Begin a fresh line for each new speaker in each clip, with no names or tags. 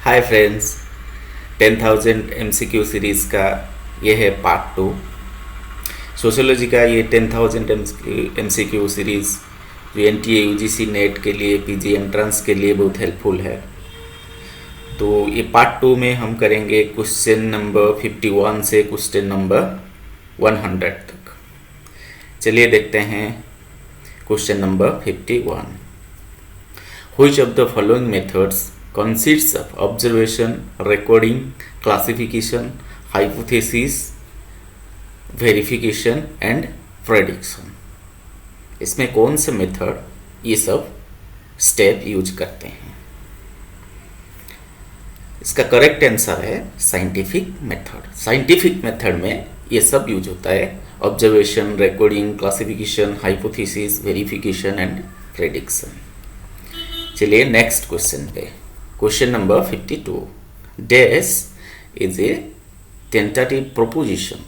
Hi friends, 10,000 MCQ series का ये है पार्ट 2। सोशियोलॉजी का ये 10,000 MCQ सीरीज़ जो NTA UGC नेट के लिए PG एंट्रेंस के लिए बहुत हेल्पफुल है। तो ये पार्ट 2 में हम करेंगे क्वेश्चन नंबर 51 से क्वेश्चन नंबर 100 तक। चलिए देखते हैं question number 51। Which of the following methods consists of observation, recording, classification, hypothesis, verification and prediction? इसमें कौन से मेथड ये सब स्टेप यूज करते हैं? इसका करेक्ट आंसर है साइंटिफिक मेथड। साइंटिफिक मेथड में ये सब यूज होता है: observation, recording, classification, hypothesis, verification and prediction. चलिए नेक्स्ट क्वेश्चन पे। Question number 52। Dash is a tentative proposition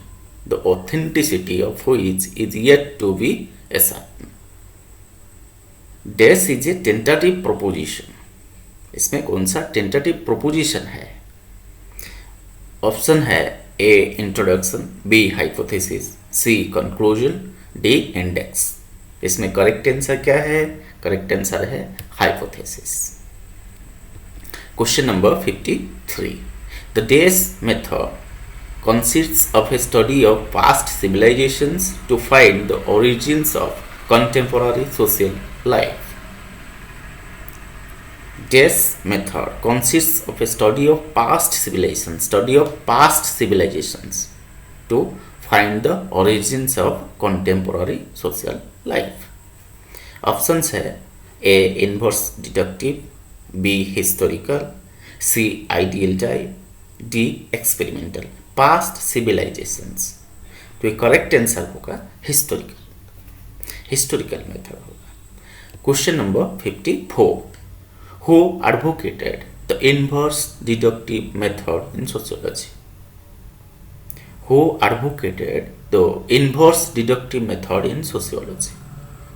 the authenticity of which is yet to be ascertained। Dash is a tentative proposition. इसमें कौन सा tentative proposition है? Option है A introduction, B hypothesis, C conclusion, D index. इसमें correct answer क्या है? Correct answer है hypothesis. Question number 53। The dash method consists of a study of past civilizations to find the origins of contemporary social life। Dash method consists of a study of past civilizations to find the origins of contemporary social life। Options है A inverse deductive, B historical, C ideal type, D experimental. Past civilisations, तो ये correct answer होगा historical method होगा। Question number 54। Who advocated the inverse deductive method in sociology? Who advocated the inverse deductive method in sociology?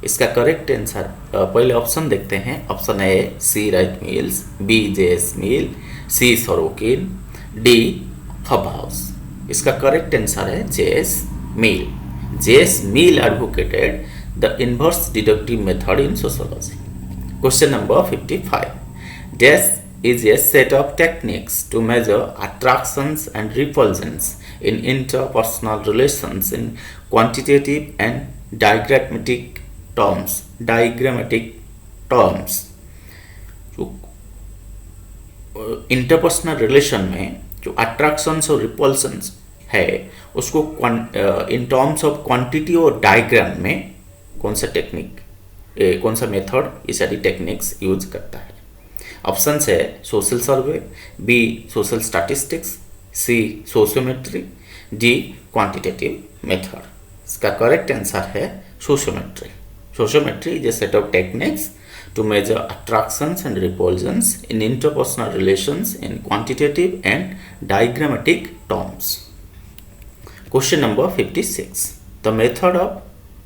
इसका correct answer पहले option देखते हैं। Option A C Wright Mills, B JS Mill, C Sorokin, D Hobhouse. इसका correct answer है JS mill. JS mill advocated the inverse deductive method in sociology. Question number 55। Dash is a set of techniques to measure attractions and repulsions in interpersonal relations in quantitative and diagrammatic terms। जो interpersonal relation में जो attractions और repulsions है उसको in terms of quantity और diagram में कौन सा टेक्निक, कौन सा मेथड ये सारी टेक्निक्स यूज करता है? ऑप्शन है सोशल सर्वे, बी सोशल स्टैटिस्टिक्स, सी सोशियोमेट्री, डी क्वांटिटेटिव मेथड। इसका करेक्ट आंसर है sociometry. Sociometry is a set of techniques to measure attractions and repulsions in interpersonal relations in quantitative and diagrammatic terms। Question number 56. The method of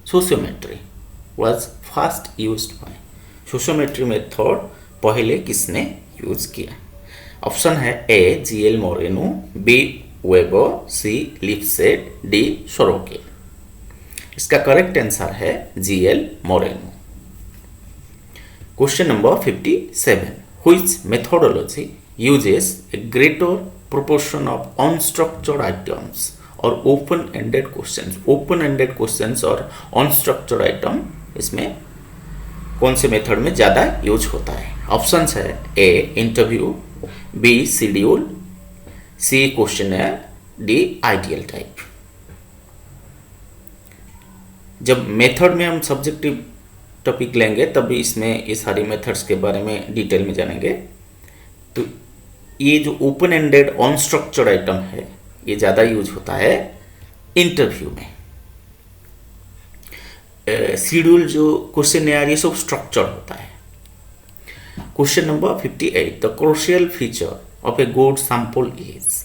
sociometry was first used by? Sociometry method पहले किसने use किया? Option है A GL Moreno, B Weber, C Lipset, D Sorokin. इसका correct answer है GL Moreno. Question number 57। Which methodology uses a greater proportion of unstructured items और open ended questions? Open ended questions और unstructured item इसमें कौन से method में ज़्यादा use होता है? ऑप्शंस है ए इंटरव्यू, बी शेड्यूल, सी क्वेश्चनर, डी आइडियल टाइप। जब मेथड में हम सब्जेक्टिव टॉपिक लेंगे तभी इसमें ये सारी मेथड्स के बारे में डिटेल में जानेंगे। तो ये जो ओपन एंडेड अनस्ट्रक्चर्ड आइटम है ये ज़्यादा यूज होता है इंटरव्यू में। शेड्यूल जो क्वेश्चन है ये सब स्ट्रक्चर्ड होता है। Question number 58। The crucial feature of a good sample is?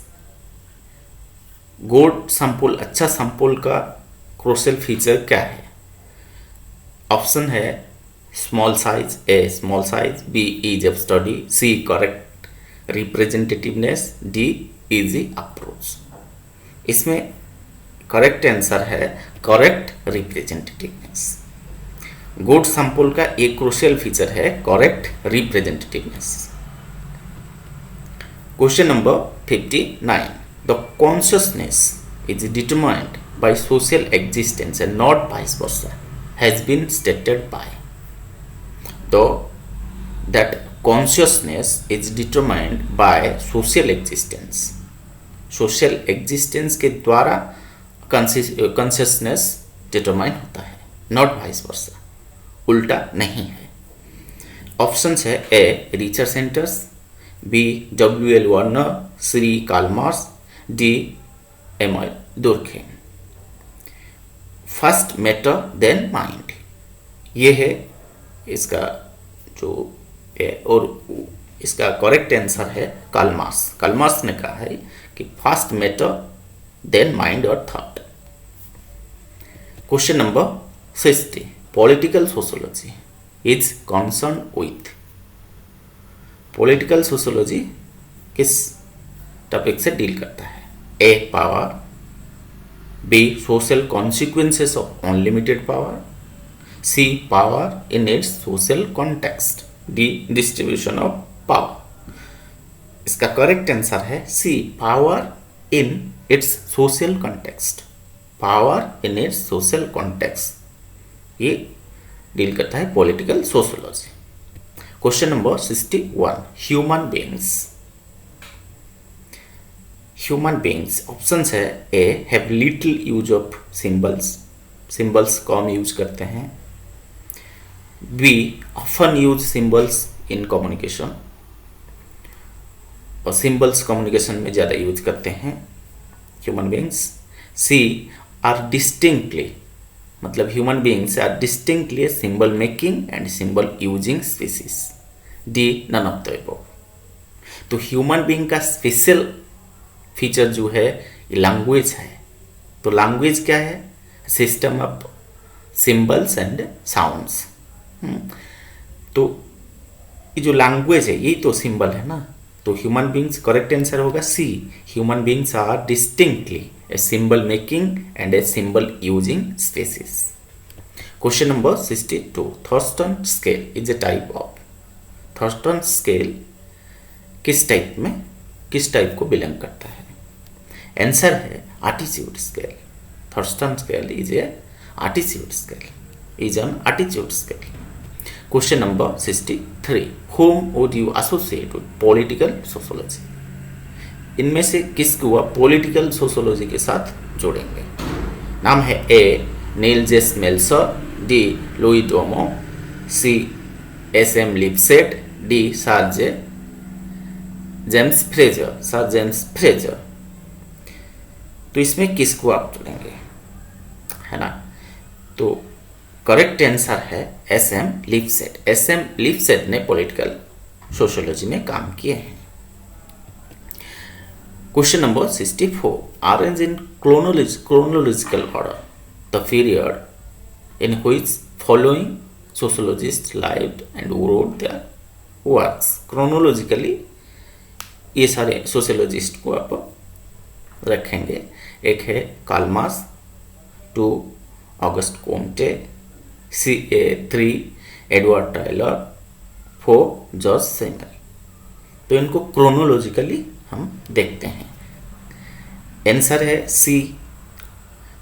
Good sample, अच्छा सैंपल का क्रूशियल फीचर क्या है? ऑप्शन है small size, A small size, B ease of study, C correct representativeness, D easy approach. इसमें correct answer है correct representativeness. Good sample का एक crucial feature है correct representativeness. Question number 59, the consciousness is determined by social existence and not vice versa has been stated by। though that consciousness is determined by social existence, social existence के द्वारा consciousness determine होता है, not vice versa, उल्टा नहीं है। Options है A Richard Centers, B WL. Warner, C Karl Marx, D Emile Durkheim. First matter then mind, ये है इसका जो है, और इसका करेक्ट आंसर है कार्ल मार्क्स। कार्ल मार्क्स ने कहा है कि फर्स्ट मैटर देन माइंड और thought. Question number 60, political sociology is concern with. Political sociology किस टॉपिक से डील करता है? A power, B social consequences of unlimited power, C power in its social context, D distribution of power। इसका correct answer है C power in its social context. Power in its social context ये deal करता है political sociology. Question number 61, human beings. Human beings options है A have little use of symbols, symbols कम use करते हैं, B often use symbols in communication, और symbols communication में ज़्यादा यूज करते हैं human beings, C are distinctly, मतलब human beings are distinctly symbol making and symbol using species, D none of the above. तो ह्यूमन बींग का special feature जो है ये लैंग्वेज है। तो लैंग्वेज क्या है? System of symbols and sounds. तो ये जो लैंग्वेज है यही तो सिंबल है ना। तो ह्यूमन बींग्स करेक्ट आंसर होगा C, human beings are distinctly a symbol making and a symbol using species. Question number 62, Thurstone scale is a type of. Thurstone scale किस टाइप को बिलोंग करता है? आंसर है attitude scale. Thurstone scale is a attitude scale, is an attitude scale. Question number 63, whom would you associate with political sociology? इनमें से किसको आप political sociology के साथ जोड़ेंगे? नाम है ए नील जेस मेल्सर, D Louis Dumont, C S M Lipset, D Sir James Frazer. तो इसमें किसको आप जोड़ेंगे, है ना? तो करेक्ट आंसर है S M Lipset. S M Lipset ने पॉलिटिकल सोशियोलॉजी में काम किए हैं। Question number 64, arrange in chronological order the period in which following sociologists lived and wrote their works। Chronologically ये सारे सोशियोलॉजिस्ट को आप रखेंगे। एक है Karl Marx, 2 Auguste Comte, 3 Edward Tylor, 4 George Simmel. तो इनको क्रोनोलॉजिकली हम देखते हैं। आंसर है सी,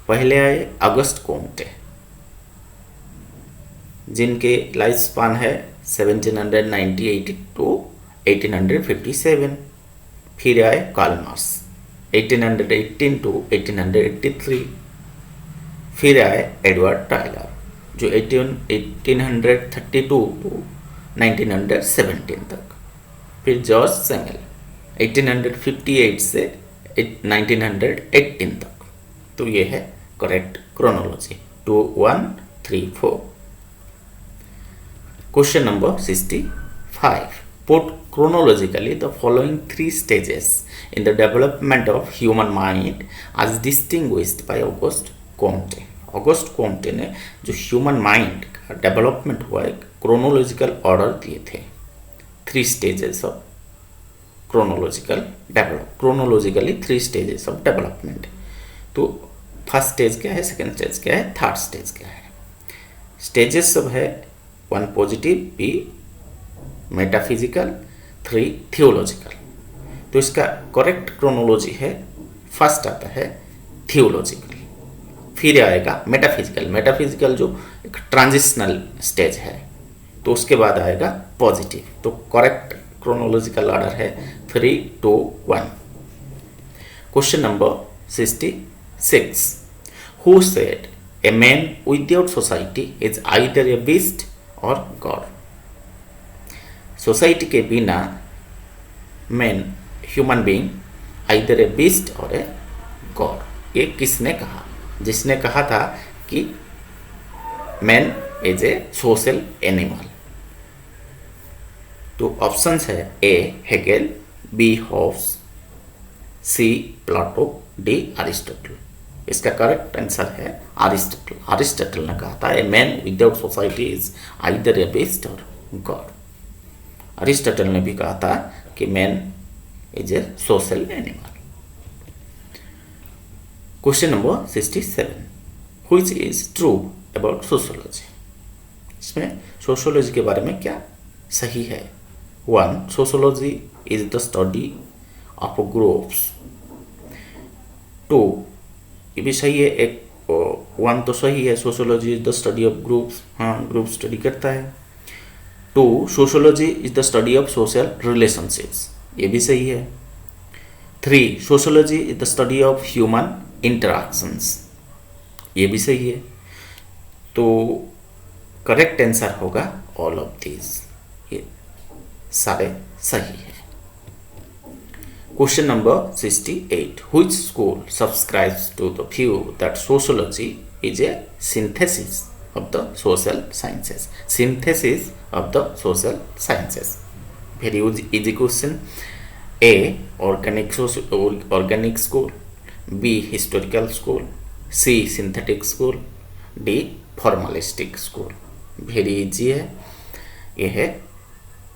पहले आए अगस्त कोम्टे जिनके लाइफ स्पान है 1798 टू 1857। फिर आए कार्ल मार्क्स 1818 टू 1883। फिर आए एडवर्ड टायलर जो 1832 टू 1917 तक। फिर जॉर्ज सेमल 1858 से 1918 तक। तो ये है correct chronology 2 1 3 4। Question number 65, put chronologically the following 3 stages in the development of human mind as distinguished by Auguste Comte। Auguste Comte ने जो ह्यूमन माइंड का डेवलपमेंट हुआ एक क्रोनोलॉजिकल ऑर्डर दिए थे। 3 stages of chronological develop, chronologically 3 stages of development. तो first stage क्या है, सेकेंड स्टेज क्या है, थर्ड स्टेज क्या है। स्टेजेस सब है 1 पॉजिटिव, 2 मेटाफिजिकल, 3 थियोलॉजिकल। तो इसका करेक्ट क्रोनोलॉजी है, फर्स्ट आता है थियोलॉजिकल, फिर आएगा मेटाफिजिकल, मेटाफिजिकल जो एक ट्रांजिशनल स्टेज है, तो उसके बाद आएगा पॉजिटिव। तो करेक्ट क्रोनोलॉजिकल ऑर्डर है 3, 2, 1। Question number 66, who said a man without society is either A beast और गॉड। सोसाइटी के बिना मैन, ह्यूमन बीइंग, आइदर ए बीस्ट और ए गॉड। ये किसने कहा? जिसने कहा था कि man is a social animal. तो ऑप्शंस है ए हेगेल, बी हॉब्स, सी प्लाटो, डी अरिस्टोटल। इसका करेक्ट आंसर है अरिस्टोटल। अरिस्टोटल ने कहा था a man without society is either A beast और गॉड। अरिस्टोटल ने भी कहा था कि man is a social animal. Question number 67, which is true about sociology. इसमें सोशियोलॉजी के बारे में क्या सही है। 1, sociology is the study of groups. 2, ये भी सही है, एक 1 तो सही है, sociology is the study of groups, हाँ ग्रुप स्टडी करता है। 2, sociology is the study of social relationships, ये भी सही है। 3, sociology is the study of human interactions, ये भी सही है। तो करेक्ट आंसर होगा ऑल ऑफ दिस, ये सारे सही है। Question number 68, which school subscribes to the view that sociology is a synthesis of the social sciences. Synthesis of the social sciences, very easy question. A organic school, B historical school, C synthetic school, D formalistic school. Very easy है, ये है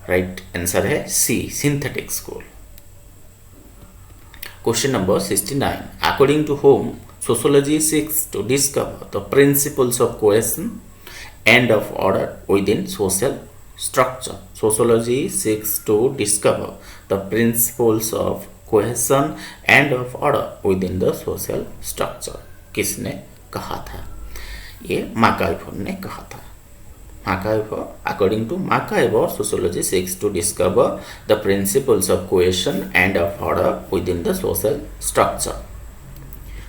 right answer है C synthetic school. Question number 69, according to whom sociology seeks to discover the principles of cohesion and of order within social structure. Sociology seeks to discover the principles of cohesion and of order within the social structure. किसने कहा था? ये मार्काइवो ने कहा था। Markayeva, according to Markayeva, sociology seeks to discover the principles of cohesion and of order within the social structure.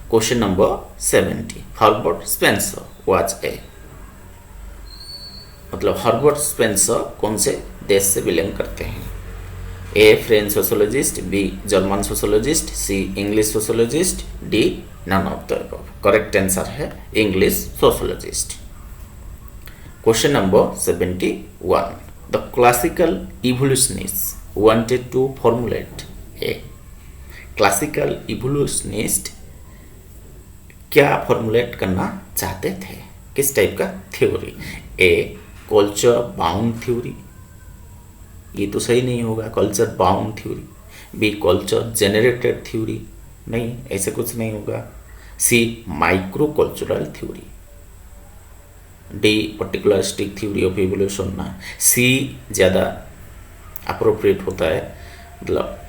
Question number 70, Herbert Spencer was a, मतलब Herbert Spencer कौन से देश से बिलोंग करते हैं? A French sociologist, B German sociologist, C English sociologist, D none of the above. Correct answer है English sociologist. Question number 71, the classical evolutionists wanted to formulate a, classical evolutionist क्या formulate करना चाहते थे? किस type का theory? A culture bound theory, ये तो सही नहीं होगा, culture bound theory. B culture generated theory, नहीं ऐसे कुछ नहीं होगा। C micro cultural theory, D particularistic theory of evolution ना। सी ज़्यादा अप्रोप्रिएट होता है, मतलब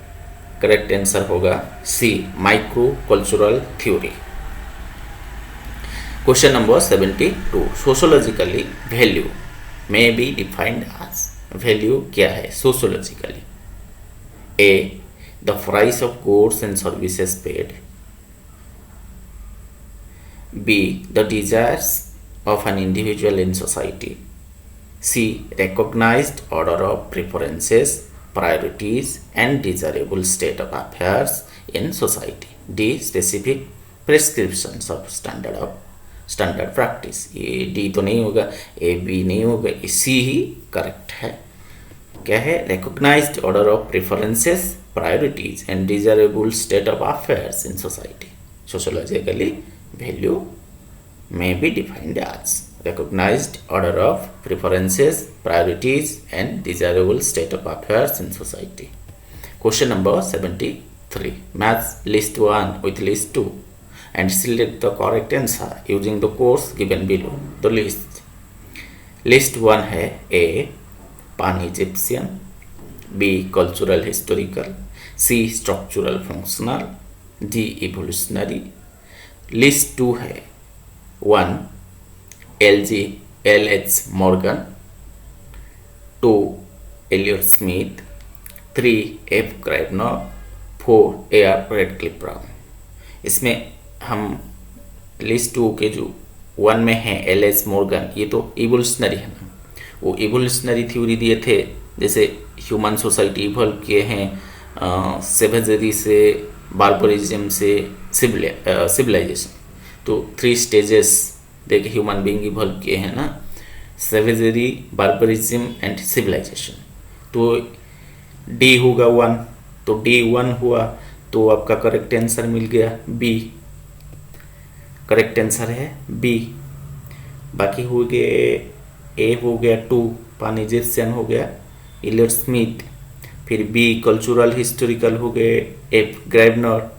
करेक्ट आंसर होगा C micro cultural theory. Question number 72, sociologically value may be defined as. Value क्या है sociologically? A the price of goods and services paid, B the desires of an individual in society, C recognized order of preferences, priorities and desirable state of affairs in society, D specific prescriptions of standard practice। ये D तो नहीं होगा, A B नहीं होगा, C ही correct है। क्या है? recognized order of preferences, priorities and desirable state of affairs in society। sociologically value may be defined as recognized order of preferences, priorities and desirable state of affairs in society। Question number 73. Match list 1 with list 2 and select the correct answer using the course given below the list. List 1 है A. Pan Egyptian, B. Cultural Historical, C. Structural Functional, D. Evolutionary. List 2 है 1. L.H. Morgan, 2. Elliot Smith, 3. F. Graebner, 4. A.R. Radcliffe Brown. इसमें हम list 2 के जो 1 में है L.H. Morgan, ये तो इवोल्यूशनरी है ना, वो इवोल्यूशनरी थ्योरी दिए थे, जैसे ह्यूमन सोसाइटी इवॉल्व किए हैं सेवेजरी से, बार्बरिज्म से सिविलाइजेशन, तो 3 स्टेजेस देखे ह्यूमन बीइंग इवॉल्व किए हैं ना, सेवेजरी, बार्बरिज्म एंड सिविलाइजेशन। तो डी होगा 1, तो डी 1 हुआ, तो आपका करेक्ट आंसर मिल गया बी। करेक्ट आंसर है बी। बाकी हो गए ए हो गया 2 पान इजिप्शियन हो गया, एलियट स्मिथ, फिर बी कल्चरल हिस्टोरिकल हो गए एफ ग्राइबनर,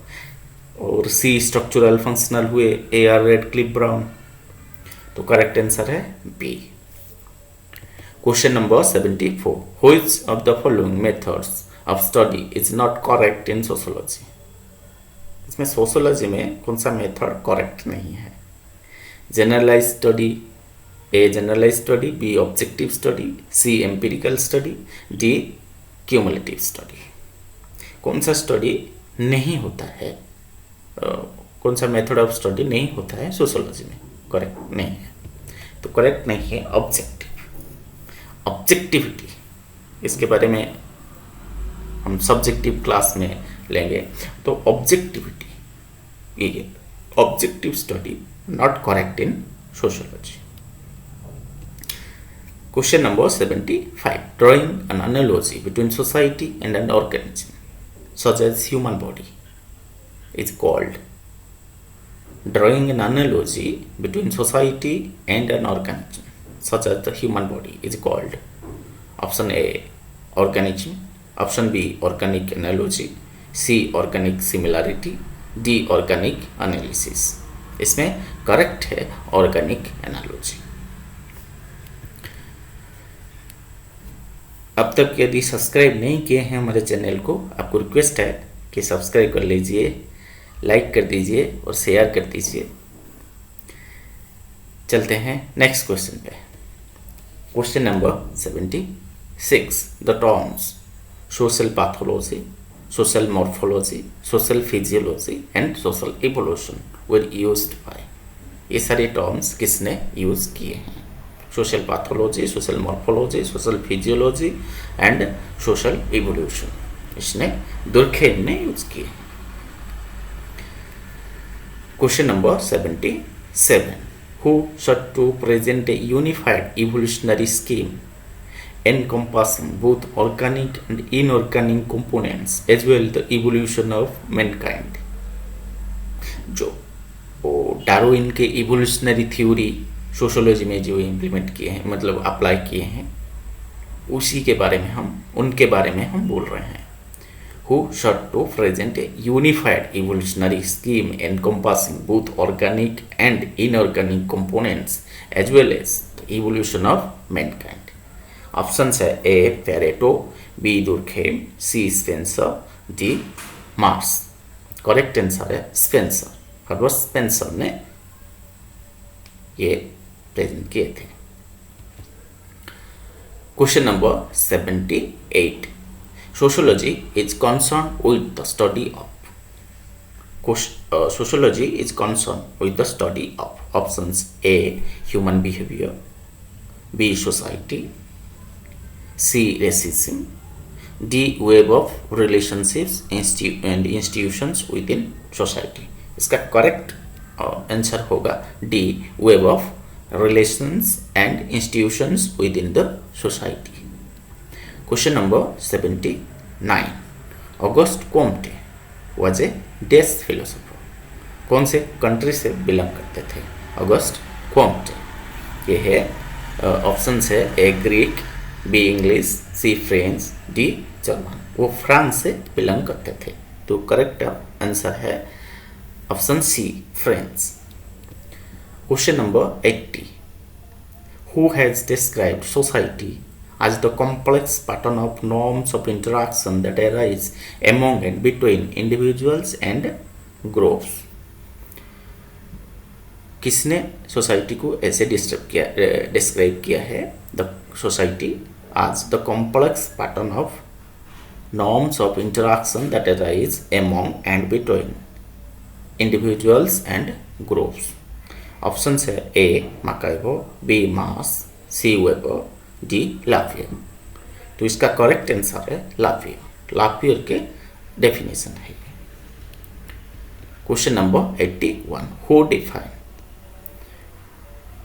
और सी स्ट्रक्चरल फंक्शनल हुए ए आर रेडक्लिफ ब्राउन। तो करेक्ट आंसर है B. Question number 74. Which of the following methods of study is not correct in sociology? इसमें sociology में कौन सा मेथड करेक्ट नहीं है? Generalize study, A generalize study, B objective study, C empirical study, D cumulative study. कौन सा study नहीं होता है, कौन सा मेथड ऑफ स्टडी नहीं होता है सोशोलॉजी में? करेक्ट नहीं है, तो करेक्ट नहीं है ऑब्जेक्टिव। ऑब्जेक्टिविटी, इसके बारे में हम सब्जेक्टिव क्लास में लेंगे। तो ऑब्जेक्टिविटी, ये objective study not correct in sociology. Question number 75. Drawing an analogy between society and an organism such as human body is called. Drawing an analogy between society and an organism such as the human body is called. Option A organism, option B organic analogy, C organic similarity, D organic analysis. इसमें correct है organic analogy. अब तक यदि subscribe नहीं किए हैं हमारे channel को, आपको रिक्वेस्ट है कि सब्सक्राइब कर लीजिए, लाइक कर दीजिए और शेयर कर दीजिए। चलते हैं नेक्स्ट क्वेश्चन पे। Question number 76. The terms social pathology, social morphology, social physiology and social evolution were used by. ये सारे टर्म्स किसने यूज किए हैं? Social pathology, social morphology, social physiology and social evolution, इसने दुर्खेम ने यूज किए हैं। Question number 77. Who sought to present a unified evolutionary scheme encompassing both organic and inorganic components as well the evolution of mankind. जो Darwin के evolutionary theory sociology में जो implement किए हैं, मतलब अप्लाई किए हैं, उसी के बारे में उनके बारे में हम बोल रहे हैं। Who sought to present a unified evolutionary scheme encompassing both organic and inorganic components as well as the evolution of mankind. Options है A. Pareto, B. Durkheim, C. Spencer, D. Marx. Correct answer है Spencer. Herbert Spencer ने ये present किए थे। Question number 78. Sociology is concerned with the study of sociology is concerned with the study of options A. human behavior, B. society, C. racism, D. web of relationships and institutions within society. इसका correct answer होगा D. web of relations and institutions within the society. Question number 79. Auguste Comte was a Dutch philosopher. कौन से country से belong करते थे August Comte? ये है options है A Greek, B English, C French, D German, वो फ्रांस से बिलोंग करते थे। तो करेक्ट आंसर है option C, French. Question number 80, who has described society as the complex pattern of norms of interaction that arise among and between individuals and groups? किसने society को ऐसे describe किया है? The society as the complex pattern of norms of interaction that arise among and between individuals and groups. Option है ए मैकाइवो, B मास, सी weber, D लाफियर। तो इसका correct answer है लाफियर। लाफियर के डेफिनेशन है। Question number 81, who define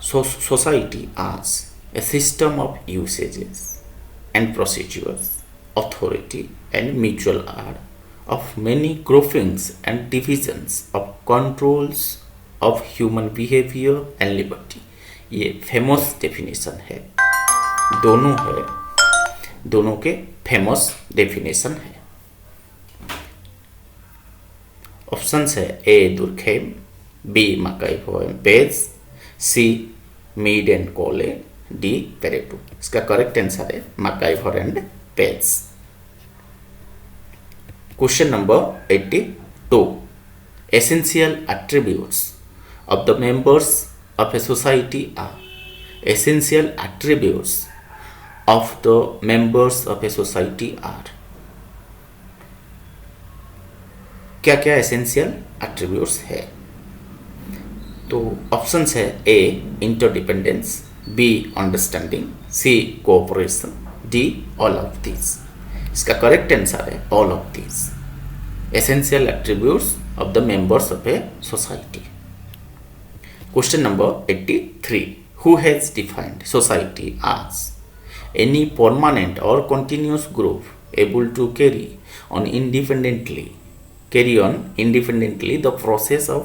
society as a system of usages and procedures, authority and mutual aid of many groupings and divisions of controls of human behavior and liberty। ये famous definition है, दोनों के famous definition है। Option है A Durkheim, B मैकाइवो and Page, C Mead and Cooley, D Pareto. इसका correct answer है मैकाइवो and Page. Question number 82, essential attributes of the members of a society are essential attributes of the members of a society are। क्या क्या essential attributes है? तो options है A interdependence, B understanding, C cooperation, D all of this. इसका correct answer है all of this, essential attributes of the members of a society. Question number 83, who has defined society as any permanent or continuous group able to carry on independently the process of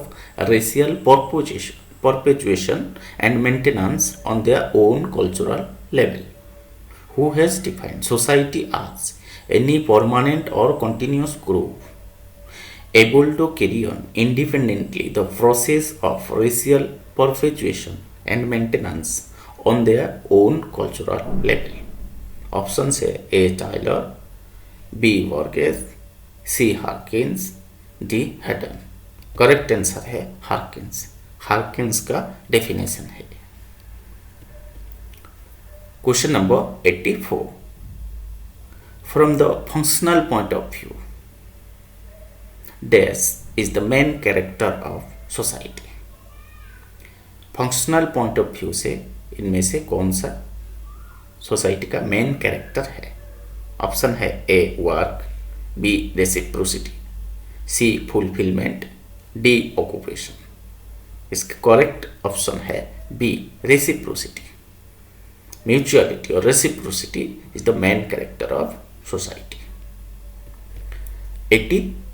racial perpetuation and maintenance on their own cultural level? Who has defined society as any permanent or continuous group able to carry on independently the process of racial perpetuation and maintenance on their own cultural level? Options है ए Tyler, B Varghese, सी हार्किन्स, D Hayden. Correct answer है हार्किन्स। हार्किन्स का definition है। Question number 84, from the functional point of view dash is the main character of society. Functional point of view से इनमें से कौन सा society का मेन कैरेक्टर है? ऑप्शन है ए वर्क, बी रेसिप्रोसिटी, सी फुलफिलमेंट, डी ऑक्यूपेशन। इसका करेक्ट ऑप्शन है बी रेसिप्रोसिटी। म्यूचुअलिटी और reciprocity is the main character of society.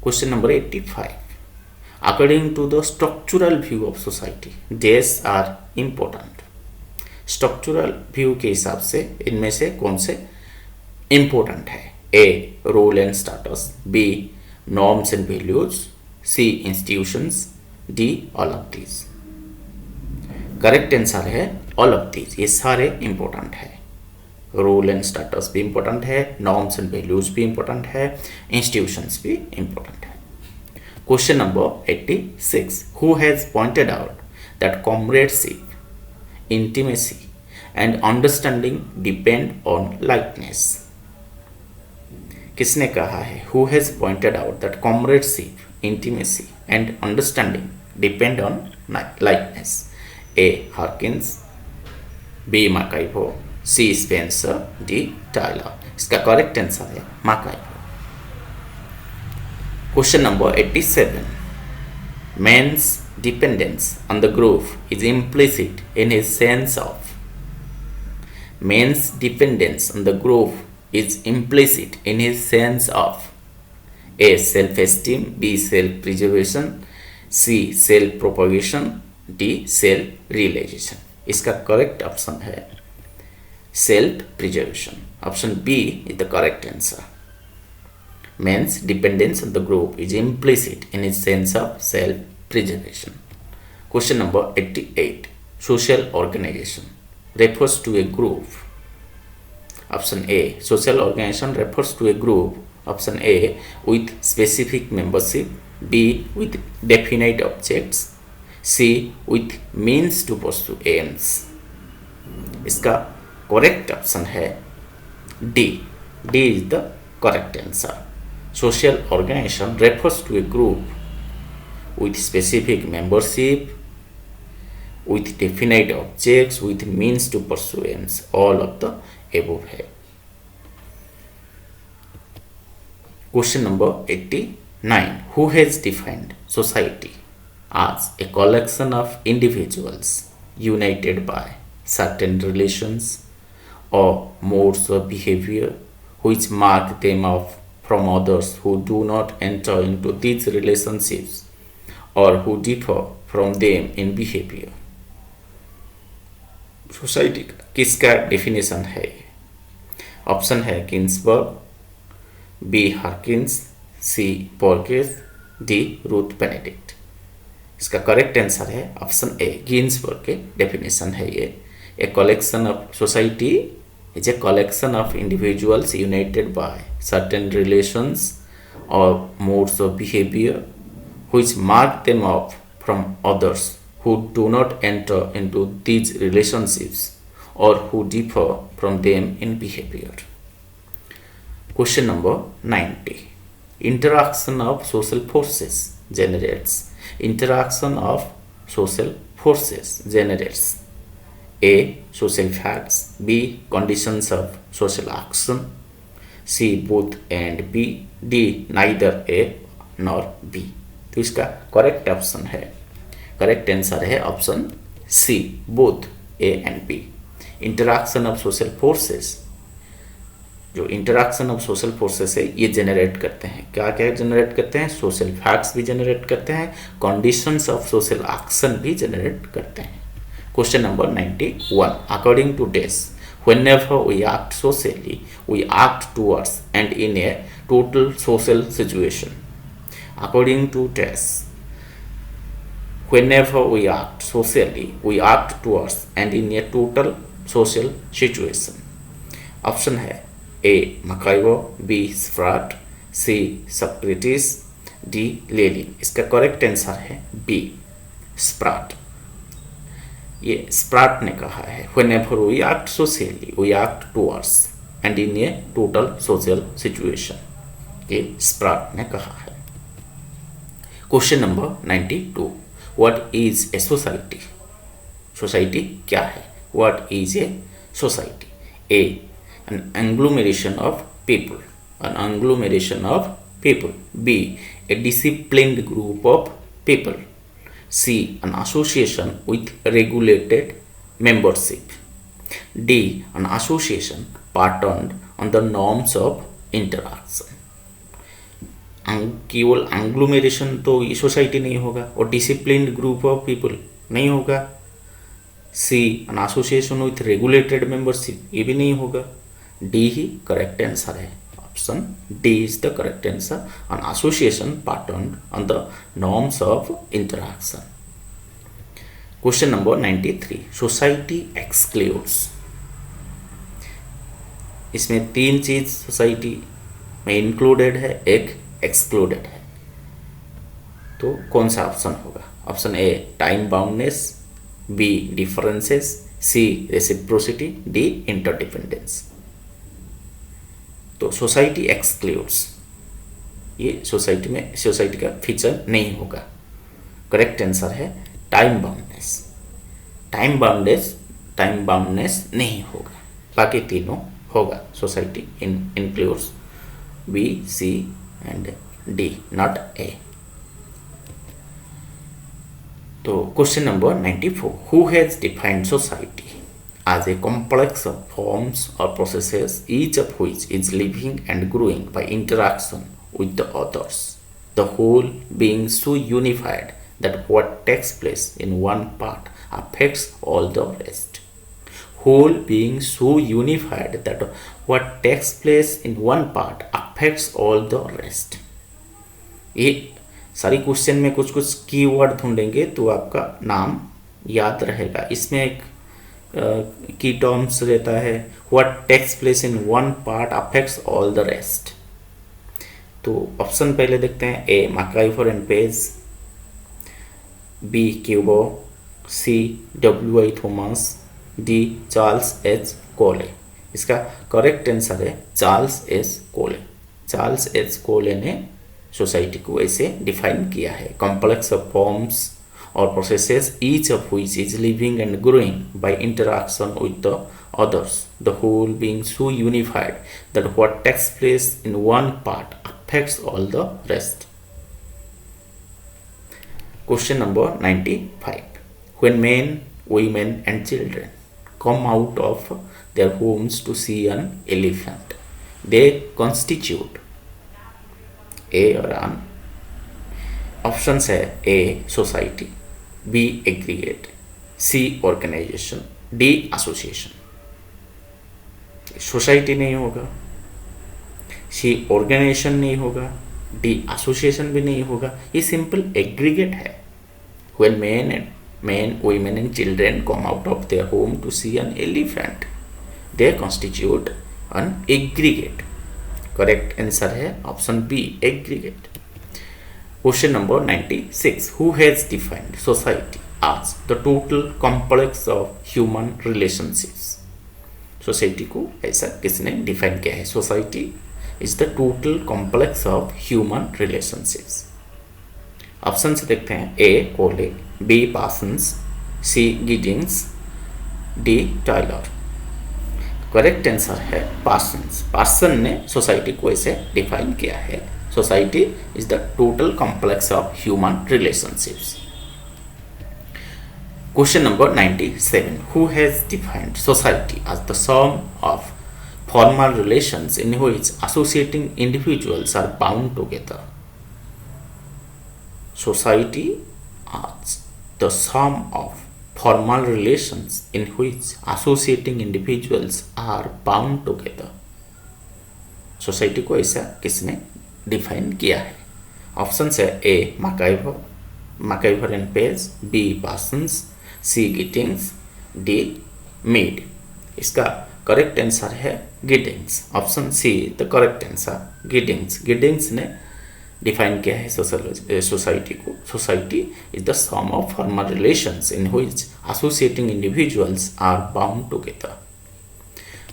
Question number 85, according to the structural view of society days are important। Structural view के हिसाब से इनमें से कौन से इंपॉर्टेंट है? A role and status, B norms and values, C institutions, D all of these. Correct answer है all of these. ये सारे इंपॉर्टेंट है। रोल एंड स्टेटस भी इंपॉर्टेंट है, नॉर्म्स एंड वैल्यूज भी इंपॉर्टेंट है, इंस्टीट्यूशंस भी इंपॉर्टेंट है। Question number 86, who has pointed out that comradeship, intimacy and understanding depend on likeness. किसने कहा है? Who has pointed out that comradeship, intimacy and understanding depend on likeness. A Harkins, B मैकाइवो, C Spencer, D Tylor. इसका correct answer है मैकाइवो। Question number 87, man's dependence on the group is implicit in his sense of। man's dependence on the group is implicit in his sense of A self-esteem, B self-preservation, C self-propagation, D self-realization। इसका correct option है self preservation. Option B is the correct answer. Man's dependence on the group is implicit in his sense of self-preservation. Question number 88. Social organization refers to a group. Option A. Social organization refers to a group. Option A. With specific membership. B. With definite objects. C. With means to pursue aims. इसका correct option है D. D is the correct answer. Social organization refers to a group with specific membership, with definite objects, with means to pursue aims. All of the above है. Question number 89. Who has defined society as a collection of individuals united by certain relations or modes of behavior which mark them off from others who do not enter into these relationships or who differ from them in behavior? Society किसका definition है? Option है Ginsberg, B Harkins, C Porkes, D Ruth Benedict. इसका correct answer है option A. Ginsberg के definition है ये. A collection of society is a collection of individuals united by certain relations or modes of behavior which mark them off from others who do not enter into these relationships or who differ from them in behavior. Question number 90. Interaction of social forces generates. Interaction of social forces generates A. Social facts. B. Conditions of social action. C. Both and B. D. Neither A nor B. तो इसका correct option है, correct answer है option C. Both A and B. Interaction of social forces, जो interaction of social forces है ये generate करते हैं. क्या क्या जनरेट करते हैं? सोशल फैक्ट्स भी जनरेट करते हैं, कंडीशंस ऑफ सोशल एक्शन भी जनरेट करते हैं. Question number 91. According to Des, whenever we act socially, we act towards and in a total social situation. According to Des, whenever we act socially, we act towards and in a total social situation. Option है A. Macaibo, B. Spratt, C. Socrates, D. Lenin. इसका correct answer है B. Spratt. ये Sprite ने कहा है whenever we act socially we act towards and in a total social situation. ये Sprite ने कहा है. Question number 92. What is a society? Society क्या है? What is a society? A. an agglomeration of people. An agglomeration of people. B. a disciplined group of people. C. An association with regulated membership. D. An association patterned on the norms of interaction. केवल एंग्लोमेरेशन तो ये society नहीं होगा, और disciplined group of people नहीं होगा. C. An association with regulated membership, ये भी नहीं होगा. डी ही करेक्ट आंसर है. Option D is the correct answer. An association patterned on the norms of interaction. Question number 93. Society excludes. इसमें तीन चीज सोसाइटी में इंक्लूडेड है, एक एक्सक्लूडेड है. तो कौन सा ऑप्शन होगा? Option A time boundness, B differences, C reciprocity, D interdependence. तो सोसाइटी एक्सक्लूड्स, ये सोसाइटी में सोसाइटी का फीचर नहीं होगा. करेक्ट आंसर है टाइम बाउंडनेस. टाइम बाउंडनेस नहीं होगा, बाकी तीनों होगा. Society includes B, C and D, not A. तो question number 94. Who has defined society as a complex of forms or processes, each of which is living and growing by interaction with the others, the whole being so unified that what takes place in one part affects all the rest. Whole being so unified that what takes place in one part affects all the rest. ये सारी question में कुछ कुछ keyword ढूंढेंगे तो आपका नाम याद रहेगा। इसमें एक की टर्म्स रहता है, what takes place in one part affects all the rest. तो ऑप्शन पहले देखते हैं, A MacIver and Page, B Cuber, C WI. Thomas, D Charles H Cooley. इसका करेक्ट आंसर है Charles H Cooley. Charles H Cooley ने society को ऐसे define किया है, complex of forms or processes each of which is living and growing by interaction with the others, the whole being so unified that what takes place in one part affects all the rest. Question number 95. When men, women and children come out of their homes to see an elephant, they constitute A or an options है, A society, B aggregate, C organization, D association. Society नहीं होगा, सी organisation नहीं होगा, D association भी नहीं होगा, ये simple aggregate है। When men, women and children come out of their home to see an elephant, they constitute an aggregate. Correct answer है option B aggregate. Question number 96. Who has defined society as the total complex of human relationships? Society को ऐसा किसने define किया है? Society is the total complex of human relationships. Option से देखते हैं, A Cooley, B Parsons, C Giddings, D Tylor. Correct answer है Parsons. Parson ने सोसाइटी को ऐसे डिफाइन किया है, society is the total complex of human relationships. Question number 97. Who has defined society as the sum of formal relations in which associating individuals are bound together? Society as the sum of formal relations in which associating individuals are bound together. Society को ऐसा किसने define किया है? Option है, A MacIver and Page, B Parsons, C Giddings, D Mead. इसका correct answer है Giddings. Option C the correct answer, Giddings. Giddings ने define किया है सोसाइटी को। Society is the sum of formal relations in which associating individuals are bound together.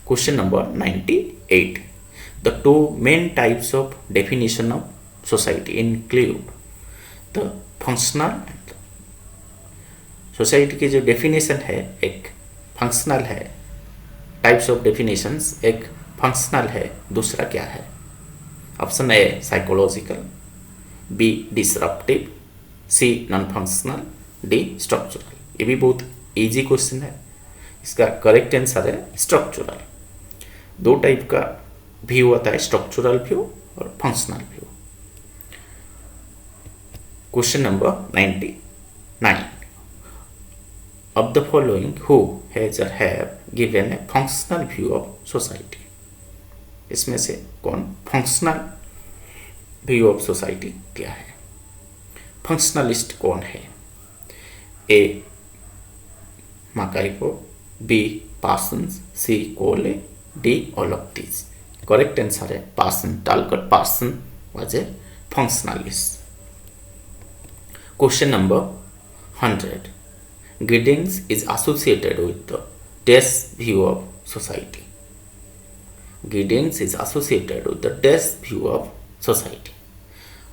Question number 98. The two main types of definition of society include the functional and society की जो definition है, एक functional है, types of definitions एक functional है, दूसरा क्या है? Option A psychological, B disruptive, C non-functional, D structural। ये भी बहुत easy क्वेश्चन है। इसका करेक्ट आंसर है structural। दो टाइप का व्यू होता है, स्ट्रक्चरल व्यू और functional view. Question number 99. Of the following, who has or have given a functional view of society? इसमें से कौन फंक्शनल व्यू ऑफ सोसाइटी क्या है? फंक्शनलिस्ट कौन है? A MacIver, B Parsons, C Cooley, D all of these. Correct answer है Parson. Talcott Parson was a functionalist. Question number 100. Giddings is associated with the desk view of society. Giddings is associated with the desk view of society.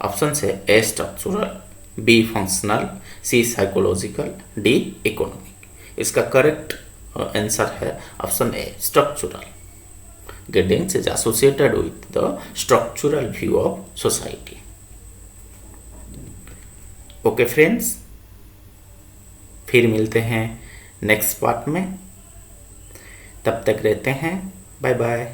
Options है, A structural, B functional, C psychological, D economic. इसका correct answer है option A structural. Giddings is associated with the structural view of society. Okay friends, फिर मिलते हैं next part में। तब तक रहते हैं, बाय बाय।